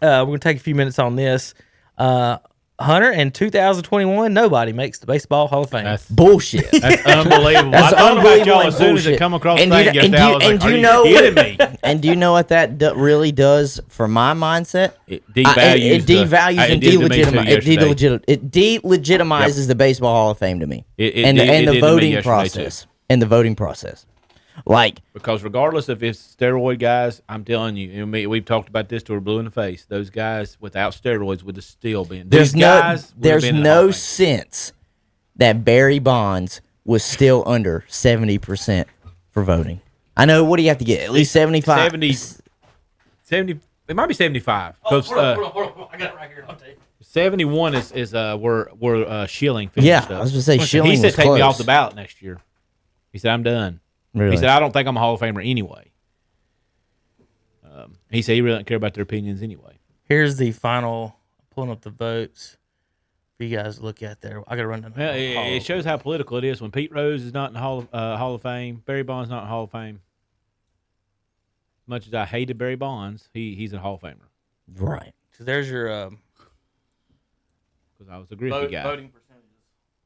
we're going to take a few minutes on this. Hunter, in 2021, nobody makes the Baseball Hall of Fame. That's bullshit. That's unbelievable. That's I thought about y'all unbelievable as soon as it bullshit. come across And the you thing know- and yesterday. you- I was like, and are you you know kidding what- me? And do you know what that really does for my mindset? It devalues it devalues and delegitimizes the Baseball Hall of Fame to me. And the voting process. And the voting process. Like, because regardless if it's steroid guys, I'm telling you, we've talked about this till we're blue in the face. Those guys without steroids would have still been. there's no sense that Barry Bonds was still under 70% for voting. I know. What do you have to get? At least 75? 70. It might be 75. Hold on. I got it right here. I'll tell you. 71 is where Schilling finished Yeah, up. I was going to say Schilling He said was take me close. off the ballot next year. He said I'm done. Really? He said I don't think I'm a Hall of Famer anyway. He said he really don't care about their opinions anyway. Here's the final. Pulling up the votes for you guys to look at there. I got to run down. Well, it shows how political it is when Pete Rose is not in the Hall of Fame. Barry Bonds not in the Hall of Fame. As much as I hated Barry Bonds, he's a Hall of Famer. Right. So there's your Because I was a Griffey guy. voting percentages.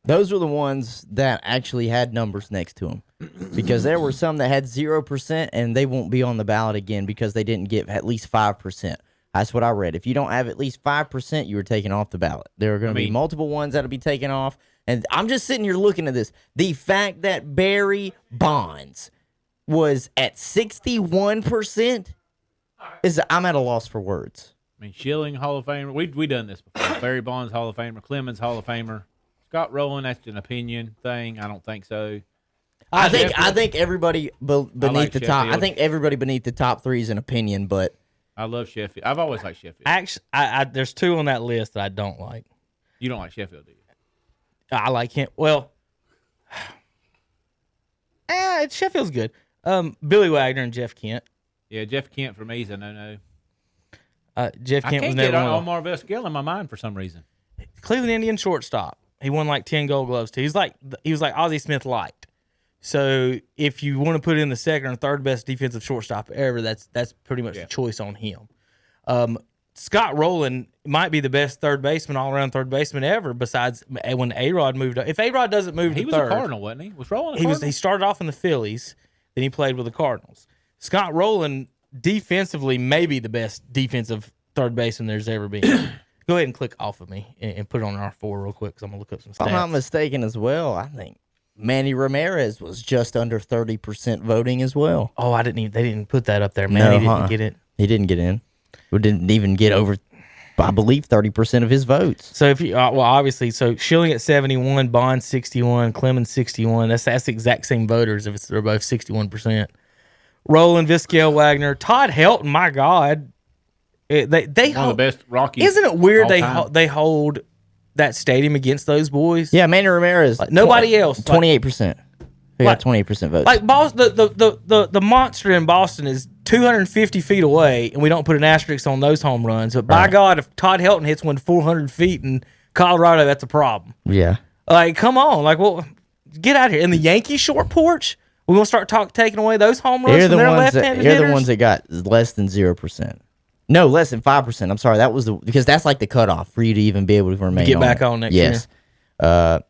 Those were the ones that actually had numbers next to them. Because there were some that had 0% and they won't be on the ballot again because they didn't get at least 5%. That's what I read. If you don't have at least 5%, you were taken off the ballot. There are going to be multiple ones that'll be taken off. And I'm just sitting here looking at this. The fact that Barry Bonds was at 61% I'm at a loss for words. I mean, Schilling Hall of Famer. We done this before. Barry Bonds Hall of Famer. Clemens Hall of Famer. Scott Rowland. That's an opinion thing. I don't think so. I think everybody beneath the top. Sheffield. I think everybody beneath the top three is an opinion, but I love Sheffield. I've always liked Sheffield. Actually, there's two on that list that I don't like. You don't like Sheffield, do you? I like him. Well, Sheffield's good. Billy Wagner and Jeff Kent. Yeah, Jeff Kent for me is a no-no. Jeff Kent I was can't never get one of Omar Vizquel in my mind for some reason. Cleveland Indian shortstop. He won like 10 Gold Gloves too. He was like Ozzie Smith light. So if you want to put in the second or third best defensive shortstop ever, that's pretty much the choice on him. Scott Rowland might be the best third baseman, all around third baseman ever. Besides when A-Rod moved up, if A-Rod doesn't move to He was third, a Cardinal, wasn't he? Was Rowland a Cardinal? He started off in the Phillies, then he played with the Cardinals. Scott Rowland defensively may be the best defensive third baseman there's ever been. Go ahead and click off of me and put it on R4 real quick because I'm gonna look up some stats. if I'm not mistaken as well, I think Manny Ramirez was just under 30% voting as well. Oh, they didn't put that up there, man. He didn't get it. He didn't get in. He didn't even get over, I believe, 30% of his votes. So if you obviously, so Schilling at 71, Bond 61, Clemens 61. That's the exact same voters if they're both 61%. Rowland, Vizquel, Wagner, Todd Helton. My God, they one of the best Rockies. Isn't it weird all time. they hold that stadium against those boys? Yeah, Manny Ramirez. Like, nobody else. 28%. He got 28% votes. Like Boston, the monster in Boston is 250 feet away, and we don't put an asterisk on those home runs. But by God, if Todd Helton hits one 400 feet in Colorado, that's a problem. Yeah. Like, come on. Like, well, get out of here. In the Yankee short porch, we're going to start taking away those home runs from their left-handed hitters? They're the ones that got less than 0%. No, less than 5%. I'm sorry. That was because that's like the cutoff for you to even be able to remain Get on back it. on next year. Yes.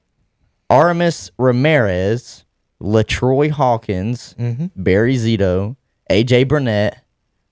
Aramis Ramirez, LaTroy Hawkins, Barry Zito, A.J. Burnett,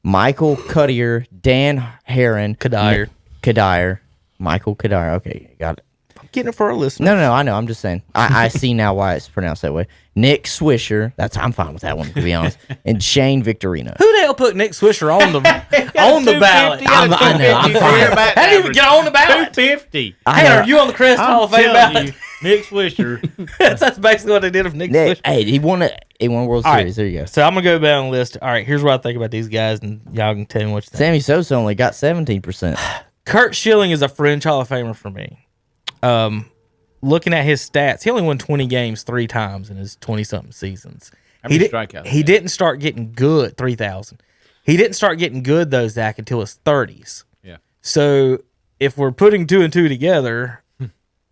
Michael Cuddyer, Dan Herron. Kadire. Michael Kadire. Okay, got it. I'm getting it for our listeners. No, I know. I'm just saying. I see now why it's pronounced that way. Nick Swisher. I'm fine with that one, to be honest. And Shane Victorino. Who the hell put Nick Swisher on the ballot? I know. I'm fine. How did he even get on the ballot? 250. Hey, are you on the Crest Hall of Fame telling ballot? you, Nick Swisher. that's basically what they did with Nick Swisher. Hey, he won World All right. Series. There you go. So I'm going to go down the list. All right, here's what I think about these guys, and y'all can tell me what you think. Sammy Sosa only got 17%. Kurt Schilling is a fringe Hall of Famer for me. Looking at his stats, he only won 20 games 3 times in his 20-something seasons. How many strikeouts? He didn't start getting good, 3,000. He didn't start getting good, though, Zach, until his 30s. Yeah. So if we're putting 2 and 2 together,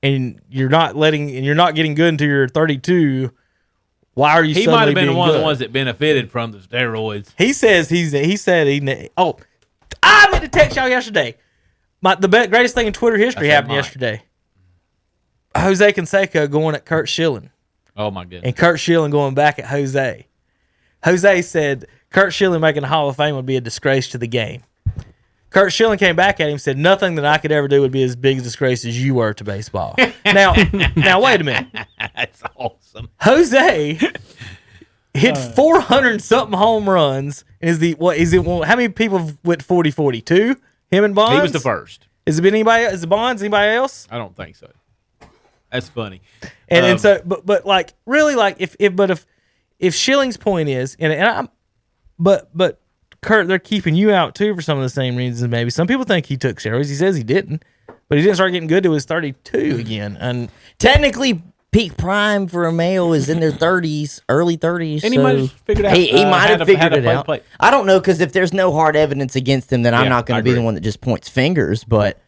and you're not getting good until you're 32, why are you? He suddenly might have been being one of good? the ones that benefited from the steroids. He said I meant to text y'all yesterday. Greatest thing in Twitter history happened yesterday. Jose Canseco going at Kurt Schilling. Oh, my goodness. And Kurt Schilling going back at Jose. Jose said Kurt Schilling making the Hall of Fame would be a disgrace to the game. Kurt Schilling came back at him and said, nothing that I could ever do would be as big a disgrace as you were to baseball. Now, wait a minute. That's awesome. Jose hit 400-something home runs. How many people went 40-40? 2? Him and Bonds? He was the first. Has it been anybody? Is it Bonds? Anybody else? I don't think so. That's funny. And so, but like really, like if Schilling's point is, but Kurt, they're keeping you out too for some of the same reasons. Maybe some people think he took steroids. He says he didn't, but he didn't start getting good till he was 32 again. And technically, peak prime for a male is in their 30s, early 30s. And he might have figured out. He might have figured it out. Play. I don't know, because if there's no hard evidence against him, then I'm not going to be the one that just points fingers. But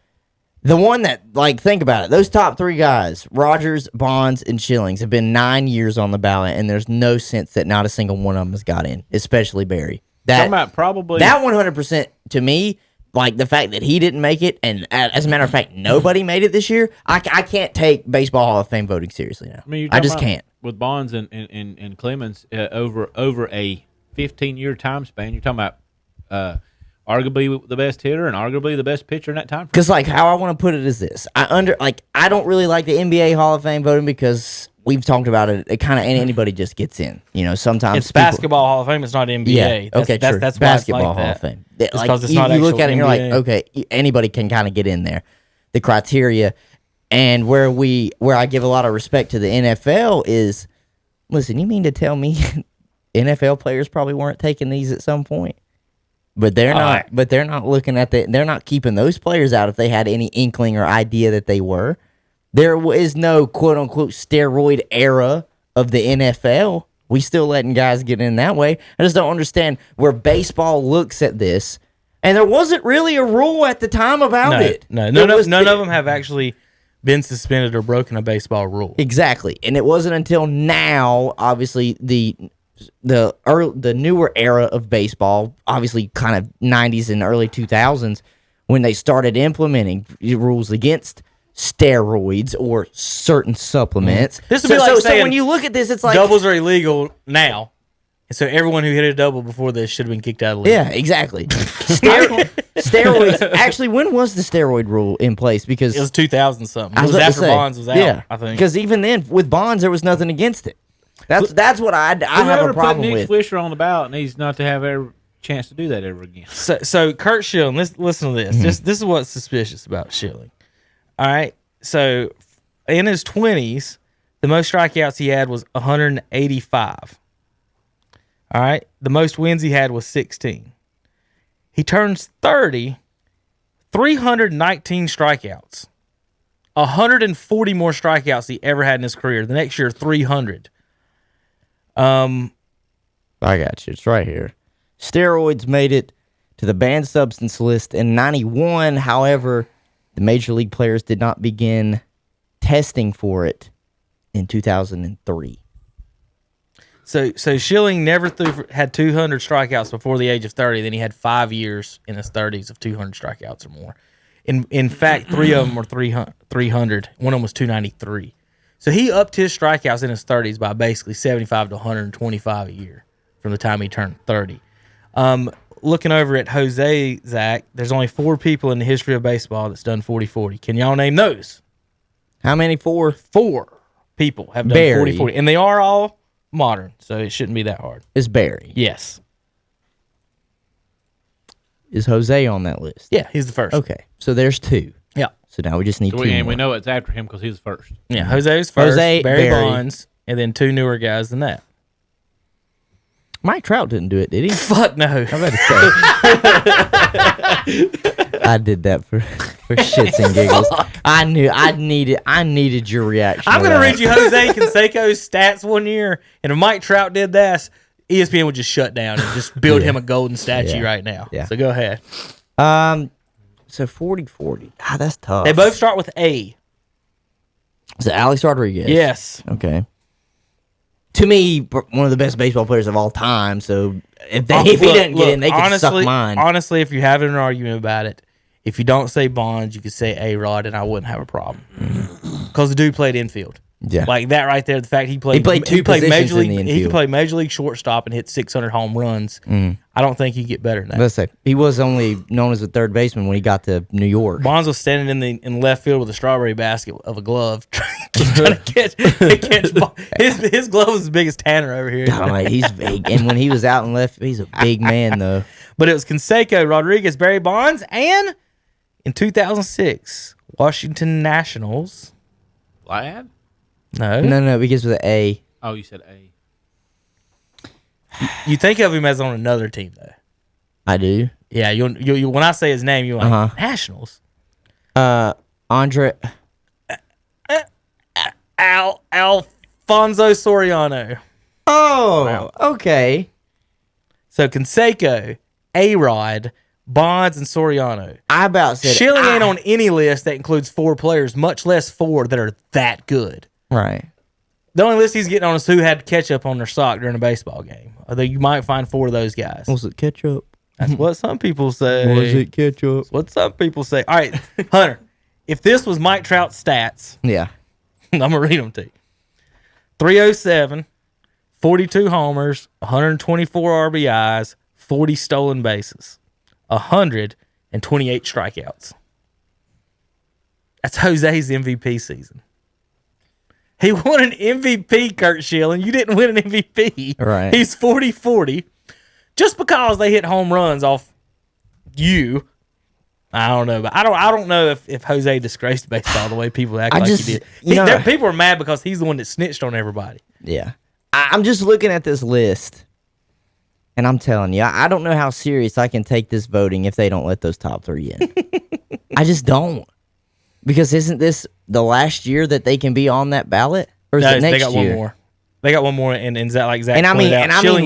the one that, like, think about it. Those top 3 guys, Rogers, Bonds, and Schillings, have been 9 years on the ballot, and there's no sense that not a single one of them has got in, especially Barry. That 100% to me, like the fact that he didn't make it, and as a matter of fact, nobody made it this year. I can't take Baseball Hall of Fame voting seriously now. I just can't. With Bonds and Clemens over a 15-year time span, you're talking about arguably the best hitter and arguably the best pitcher in that time frame. Because like how I want to put it is this: I don't really like the NBA Hall of Fame voting because we've talked about it. It kind of anybody just gets in. You know, sometimes it's Basketball Hall of Fame. It's not NBA. Yeah, true. That's Basketball Hall of Fame. Like it's you not look at it and you're like, NBA. okay, anybody can kind of get in there. The criteria, and where I give a lot of respect to the NFL is, listen, you mean to tell me NFL players probably weren't taking these at some point? But they're not. Right. But they're not looking at they're not keeping those players out if they had any inkling or idea that they were. There is no quote unquote steroid era of the NFL. We still letting guys get in that way. I just don't understand where baseball looks at this. And there wasn't really a rule at the time about it. No, none of them have actually been suspended or broken a baseball rule. Exactly. And it wasn't until now, obviously, the newer era of baseball, obviously kind of 90s and early 2000s, when they started implementing rules against steroids or certain supplements. This would be like saying, so when you look at this, it's like doubles are illegal now. And so everyone who hit a double before this should have been kicked out of the league. Yeah, exactly. Steroids. Actually, when was the steroid rule in place? Because it was 2000 something. It was after Bonds was out, I think. Because even then, with Bonds, there was nothing against it. That's what I have a problem with. Nick Swisher on the ballot needs not to have every chance to do that ever again. So Kurt Schilling, listen to this. Mm-hmm. This is what's suspicious about Schilling. All right. So in his 20s, the most strikeouts he had was 185. All right. The most wins he had was 16. He turns 30, 319 strikeouts. 140 more strikeouts he ever had in his career. The next year, 300. I got you. It's right here. Steroids made it to the banned substance list in 91. However, the major league players did not begin testing for it in 2003. So Schilling never had 200 strikeouts before the age of 30. Then he had 5 years in his 30s of 200 strikeouts or more. In fact, 3 of them were 300. One of them was 293. So he upped his strikeouts in his 30s by basically 75 to 125 a year from the time he turned 30. Looking over at Jose, Zach, there's only 4 people in the history of baseball that's done 40-40. Can y'all name those? How many? 4? 4 people have done 40-40. And they are all modern, so it shouldn't be that hard. Is Barry? Yes. Is Jose on that list? Yeah, he's the first. Okay, so there's 2. Yeah. So now we just need 2 And more. we know it's after him because he's first. Yeah, Jose's first, Jose, Barry Bonds, and then 2 newer guys than that. Mike Trout didn't do it, did he? Fuck no. I better say. I did that for shits and giggles. I knew I needed your reaction. I'm gonna read you Jose Canseco's stats one year, and if Mike Trout did that, ESPN would just shut down and just build him a golden statue right now. Yeah. So go ahead. So 40-40. That's tough. They both start with A. Is it Alex Rodriguez? Yes. Okay. to me, one of the best baseball players of all time. So if he doesn't get in, they can suck mine. Honestly, if you're having an argument about it, if you don't say Bonds, you could say A-Rod, and I wouldn't have a problem. Because the dude played infield. Yeah. Like that right there, the fact he played two positions in the infield. He could play Major League shortstop and hit 600 home runs. I don't think he'd get better than that. Let's say he was only known as a third baseman when he got to New York. Bonds was standing in left field with a strawberry basket of a glove trying to catch ball. His glove was as big as Tanner over here. He's big. And when he was out in left, he's a big man, though. But it was Canseco, Rodriguez, Barry Bonds, and in 2006, Washington Nationals. Lad? No. It begins with an A. Oh, you said A. You think of him as on another team, though. I do. Yeah, you when I say his name, you're like, Nationals. Andre. Alfonso Soriano. Oh, Wow. Okay. So Canseco, A-Rod, Bonds, and Soriano. I about said Schilling ain't on any list that includes 4 players, much less 4 that are that good. Right. The only list he's getting on is who had ketchup on their sock during a baseball game. Although you might find 4 of those guys. Was it ketchup? That's what some people say. Was it ketchup? That's what some people say. All right, Hunter, if this was Mike Trout's stats, Yeah. I'm going to read them to you. 307, 42 homers, 124 RBIs, 40 stolen bases, 128 strikeouts. That's Jose's MVP season. He won an MVP, Kurt Schilling. You didn't win an MVP. Right. He's 40-40. Just because they hit home runs off you, I don't know. But I don't know if Jose disgraced baseball the way people act he did. People are mad because he's the one that snitched on everybody. Yeah. I'm just looking at this list, and I'm telling you, I don't know how serious I can take this voting if they don't let those top 3 in. I just don't. Because isn't this the last year that they can be on that ballot? Or is it next year? They got one more. They got one more, and like Zach and I mean,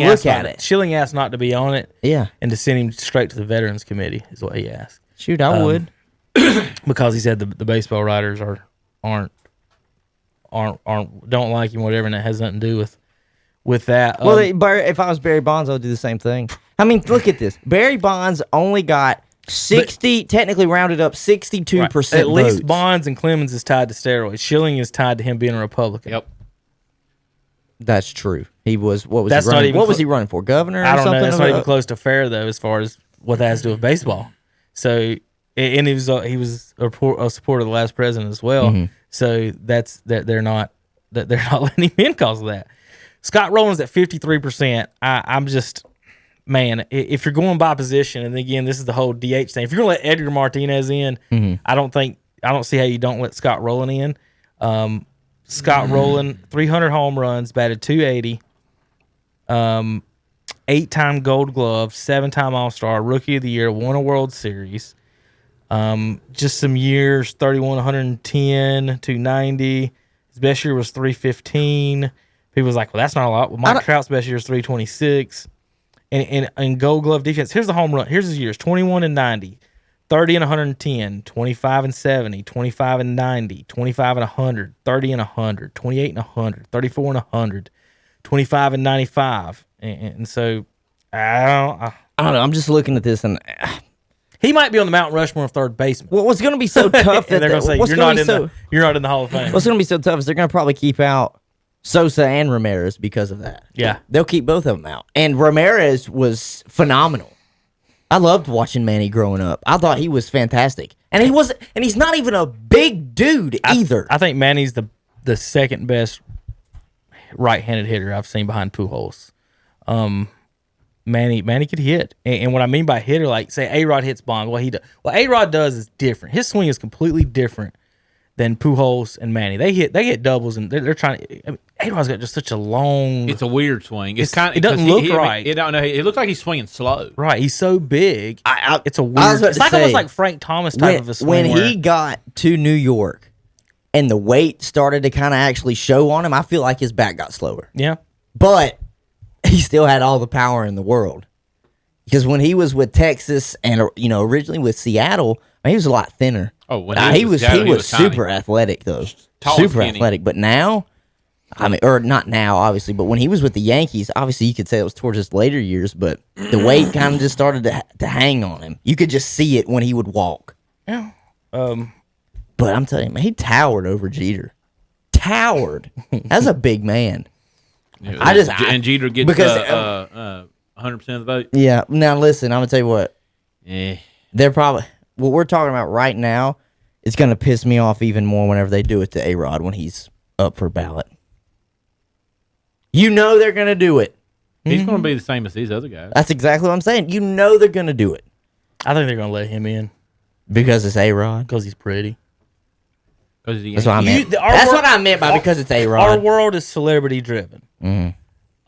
look at it. Schilling asked not to be on it. Yeah. And to send him straight to the Veterans Committee is what he asked. Shoot, I would. Because he said the baseball writers aren't don't like him, whatever, and that has nothing to do with that. Well, if I was Barry Bonds, I would do the same thing. I mean, look at this. Barry Bonds only got 60, technically rounded up 62%. At least votes. Bonds and Clemens is tied to steroids. Schilling is tied to him being a Republican. Yep. That's true. He was. What was That's he running? not even What was he running for? Governor? I or don't something know. That's not even close to fair though, as far as what that has to do with baseball. So, and he was a supporter of the last president as well. Mm-hmm. So they're not letting him in because of that. Scott Rowland's at 53%. I'm just, man, if you're going by position, and again, this is the whole DH thing. If you're gonna let Edgar Martinez in, I don't see how you don't let Scott Rowland in. Scott Rowland, 300 home runs, batted .280, 8-time Gold Glove, 7-time All-Star, Rookie of the Year, won a World Series. Just some years: 31, 110, 290. His best year was 315. People was like, well, that's not a lot. Well, Mike Trout's best year is 326. And Gold Glove defense. Here's the home run. Here's his years: 21 and 90, 30 and 110, 25 and 70, 25 and 90, 25 and 100, 30 and 100, 28 and 100, 34 and 100, 25 and 95. And so I don't know. I'm just looking at this, and he might be on the Mount Rushmore of third baseman. what's going to be so tough that they're going to say you're not in the Hall of Fame. What's going to be so tough is they're going to probably keep out Sosa and Ramirez because of that. Yeah, they'll keep both of them out. And Ramirez was phenomenal. I loved watching Manny growing up. I thought he was fantastic, and he's not even a big dude either. I think Manny's the second best right-handed hitter I've seen behind Pujols. Manny could hit, and what I mean by hitter, like say A-Rod hits Bonds, what A-Rod does is different. His swing is completely different than Pujols and Manny. They hit doubles, and they're trying to. I mean, A-Rod's got just such a long. It's a weird swing. It doesn't look right. It looks like he's swinging slow. Right, he's so big. It's a I was weird. about It's to like say, almost like Frank Thomas type of a swing. When he got to New York, and the weight started to kind of actually show on him, I feel like his back got slower. Yeah, but he still had all the power in the world. Because when he was with Texas and originally with Seattle, he was a lot thinner. Oh, when he was super athletic though, Tall, super skinny. athletic. But now, I mean, or not now, obviously, but when he was with the Yankees, obviously you could say it was towards his later years, but the weight kind of just started to hang on him. You could just see it when he would walk. Yeah. But I'm telling you, man, he towered over Jeter. Towered. That's a big man. Yeah, and Jeter gets because 100% of the vote. Yeah. Now listen, I'm gonna tell you what. Yeah. They're probably what we're talking about right now. It's gonna piss me off even more whenever they do it to A-Rod when he's up for ballot. You know they're gonna do it. He's gonna be the same as these other guys. That's exactly what I'm saying. You know they're gonna do it I think they're gonna let him in because it's A-Rod. because he's pretty. That's what I meant. That's what I meant by because it's A-Rod. Our world is celebrity driven. Mm-hmm.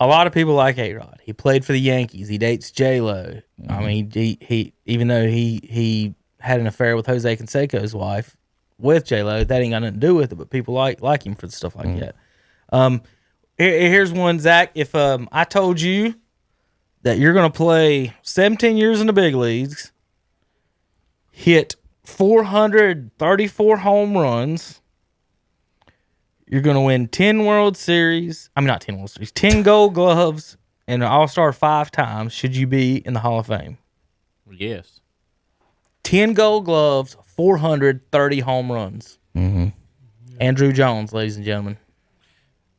A lot of people like A-Rod. He played for the Yankees. He dates J-Lo. I mean, he even though he had an affair with Jose Canseco's wife with J-Lo, that ain't got nothing to do with it. But people like him for stuff like that. Here's one, Zach. If I told you that you're gonna play 17 years in the big leagues, hit 434 home runs, you're going to win 10 World Series. I mean, not 10 World Series, 10 Gold Gloves, and an All-Star 5 times. Should you be in the Hall of Fame? Yes. 10 Gold Gloves, 430 home runs. Mm-hmm. Andrew Jones, ladies and gentlemen.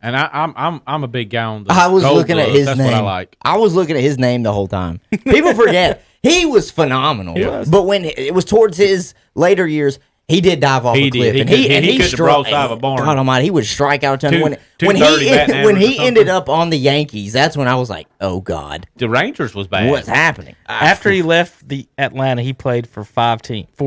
And I'm a big guy on the I was Gold looking Gloves. at his That's name. what I like. I was looking at his name the whole time. People forget he was phenomenal. He was. But when it was towards his later years, he did dive off a cliff. He couldn't broadside a barn. God Almighty, he would strike out a ton. When 230 batting when average he or ended up on the Yankees, that's when I was like, oh God, The Rangers was bad. what's happening? After he left the Atlanta, he played for 4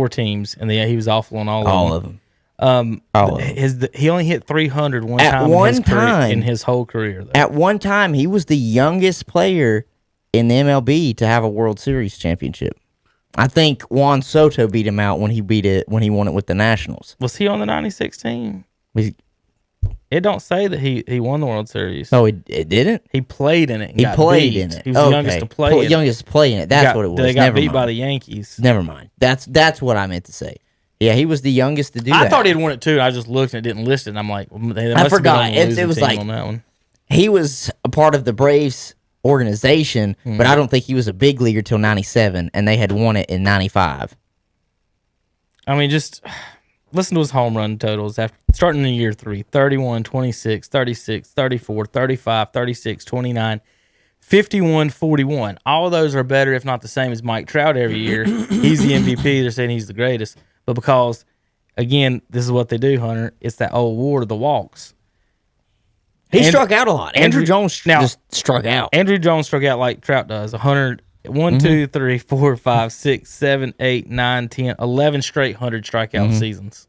teams, and he was awful on all of them. All of them. He only hit 300 one At time one in his time. in his whole career. Though. At one time, he was the youngest player in the MLB to have a World Series championship. I think Juan Soto beat him out when he won it with the Nationals. Was he on the 96 team? It don't say that he won the World Series. Oh, it didn't? He played in it. And He got played beat. in it. He was the youngest to play in it. Youngest to play in it. That's what it was. They got Never beat mind. by the Yankees. Never mind. That's what I meant to say. Yeah, he was the youngest to do that. I thought he'd won it too. I just looked and it didn't list it. And I'm like, well, they must I forgot. Have been on the losing It was team like on that one. He was a part of the Braves organization, but I don't think he was a big leaguer till 97, and they had won it in 95. I mean, just listen to his home run totals after starting in year 3: 31, 26, 36, 34, 35, 36, 29, 51, 41. All of those are better, if not the same, as Mike Trout every year. He's the MVP. They're saying he's the greatest. But because, again, this is what they do, Hunter. It's that old war of the walks. He struck out a lot. Andrew Jones just struck out. Andrew Jones struck out like Trout does. 1, 2, 3, 4, 5, 6, 7, 8, 9, 10, 11 straight 100 strikeout seasons.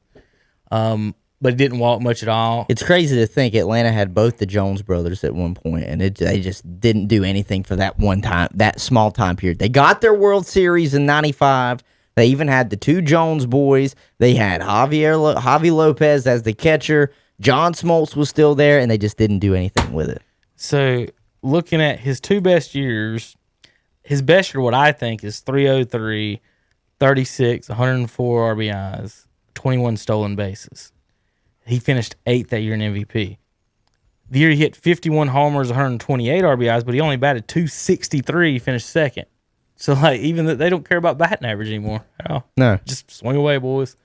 But he didn't walk much at all. It's crazy to think Atlanta had both the Jones brothers at one point, and they just didn't do anything for that one time, that small time period. They got their World Series in 95. They even had the 2 Jones boys. They had Javi Lopez as the catcher. John Smoltz was still there, and they just didn't do anything with it. So, looking at his 2 best years, his best year, what I think, is 303, 36, 104 RBIs, 21 stolen bases. He finished 8th that year in MVP. The year he hit 51 homers, 128 RBIs, but he only batted 263. He finished 2nd. So, like, even they don't care about batting average anymore. Oh, No. just swing away, boys.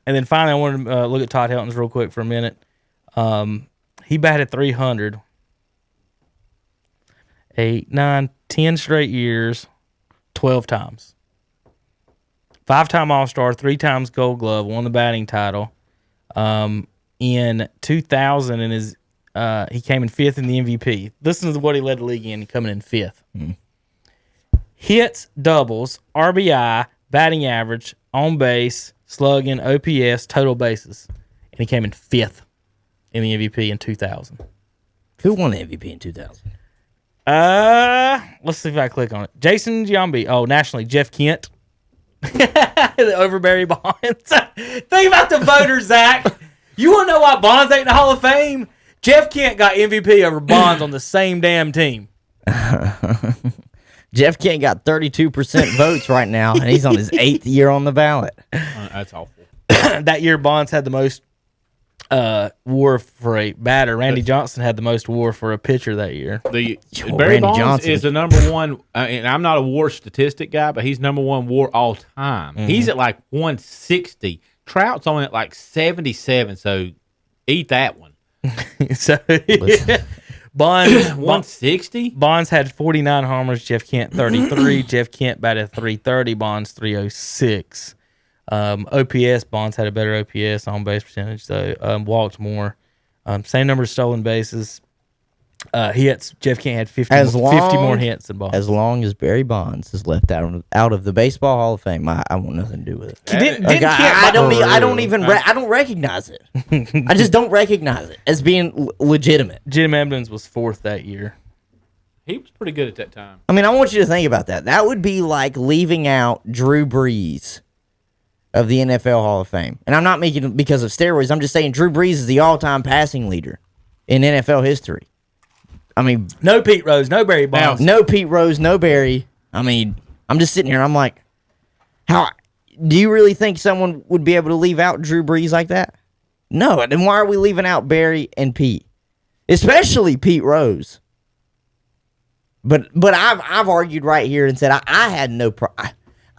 And then finally, I wanted to look at Todd Helton's real quick for a minute. He batted 300, 8, 9, 10 straight years, 12 times. 5-time All-Star, 3 times Gold Glove, won the batting title. In 2000, he came in 5th in the MVP. Listen to what he led the league in, coming in 5th. Hits, doubles, RBI, batting average, on base, slugging, OPS, total bases. And he came in 5th in the MVP in 2000. Who won the MVP in 2000? Let's see if I click on it. Jason Giambi. Oh, nationally, Jeff Kent. Over Barry Bonds. Think about the voters, Zach. You want to know why Bonds ain't in the Hall of Fame? Jeff Kent got MVP over Bonds on the same damn team. Jeff Kent got 32% votes right now, and he's on his 8th year on the ballot. That's awful. That year, Bonds had the most WAR for a batter. Randy Johnson had the most WAR for a pitcher that year. Barry Randy Bonds Johnson is the number one. And I'm not a WAR statistic guy, but he's number one WAR all time. He's at like 160. Trout's only at like 77. So eat that one. So Bonds 160. Bonds had 49 homers. Jeff Kent 33. Jeff Kent batted 330. Bonds 306. OPS, Bonds had a better OPS, on base percentage, so walked more. Same number of stolen bases. Hits, Jeff Kent had 50 more hits than Bonds. As long as Barry Bonds is left out of the Baseball Hall of Fame, I want nothing to do with it. I don't recognize it. I just don't recognize it as being legitimate. Jim Edmonds was 4th that year. He was pretty good at that time. I mean, I want you to think about that. That would be like leaving out Drew Brees of the NFL Hall of Fame. And I'm not making it because of steroids. I'm just saying Drew Brees is the all-time passing leader in NFL history. I mean, no Pete Rose, no Barry Bonds. No Pete Rose, no Barry. I mean, I'm just sitting here and I'm like, how do you really think someone would be able to leave out Drew Brees like that? No. Then why are we leaving out Barry and Pete? Especially Pete Rose. But I've argued right here and said I had no problem.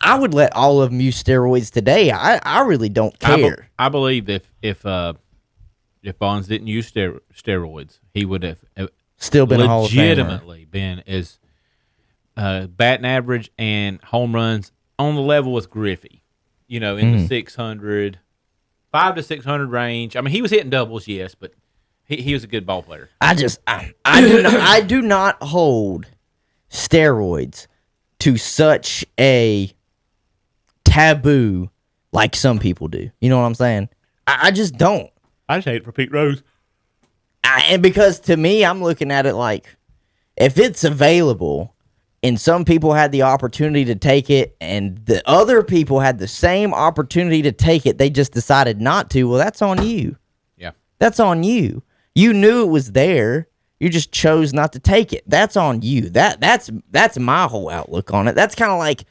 I would let all of them use steroids today. I really don't care. I believe if Bonds didn't use steroids, he would have still been legitimately been as batting average and home runs on the level with Griffey. You know, in the 600, 500 to 600 range. I mean, he was hitting doubles, yes, but he was a good ball player. I do not hold steroids to such a taboo like some people do. You know what I'm saying? I just don't. I just hate it for Pete Rose. And because to me, I'm looking at it like if it's available and some people had the opportunity to take it and the other people had the same opportunity to take it, they just decided not to, well, that's on you. Yeah. That's on you. You knew it was there. You just chose not to take it. That's on you. That's my whole outlook on it. That's kind of like,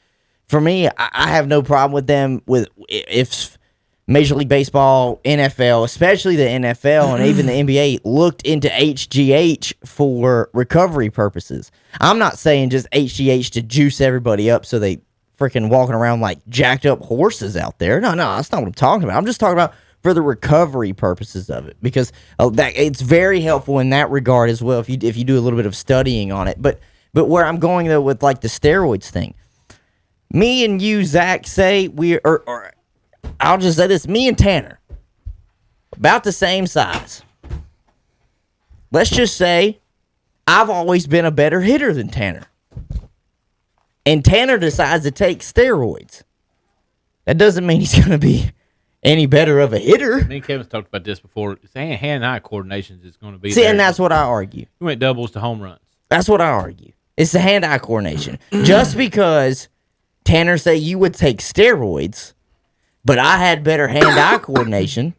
for me, I have no problem with them with if Major League Baseball, NFL, especially the NFL and even the NBA looked into HGH for recovery purposes. I'm not saying just HGH to juice everybody up so they freaking walking around like jacked up horses out there. No, that's not what I'm talking about. I'm just talking about for the recovery purposes of it because that it's very helpful in that regard as well if you do a little bit of studying on it. But where I'm going though with like the steroids thing, me and you, Zach, say or I'll just say this, me and Tanner, about the same size. Let's just say I've always been a better hitter than Tanner. And Tanner decides to take steroids. That doesn't mean he's going to be any better of a hitter. Me and Kevin's talked about this before. Hand-eye coordination is going to be See, there. and that's what I argue. We went doubles to home runs. That's what I argue. It's the hand-eye coordination. Just because Tanner say you would take steroids, but I had better hand-eye coordination.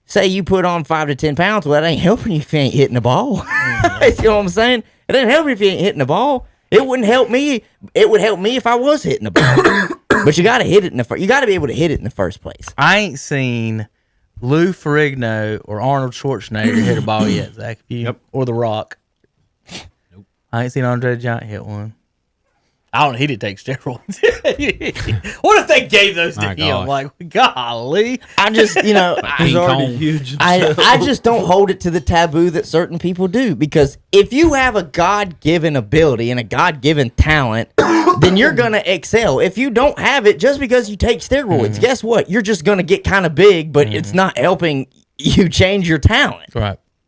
Say you put on 5 to 10 pounds, well, that ain't helping you if you ain't hitting the ball. You know what I'm saying? It ain't helping if you ain't hitting the ball. It wouldn't help me. It would help me if I was hitting the ball. But you got to hit it you got to be able to hit it in the first place. I ain't seen Lou Ferrigno or Arnold Schwarzenegger hit a ball yet, Zach. Or The Rock. Nope. I ain't seen Andre the Giant hit one. I don't know. He did take steroids. What if they gave those to him? Gosh. Like, golly. I just, He's already huge. I just don't hold it to the taboo that certain people do. Because if you have a God-given ability and a God-given talent, then you're going to excel. If you don't have it, just because you take steroids, guess what? You're just going to get kind of big, but it's not helping you change your talent. Right.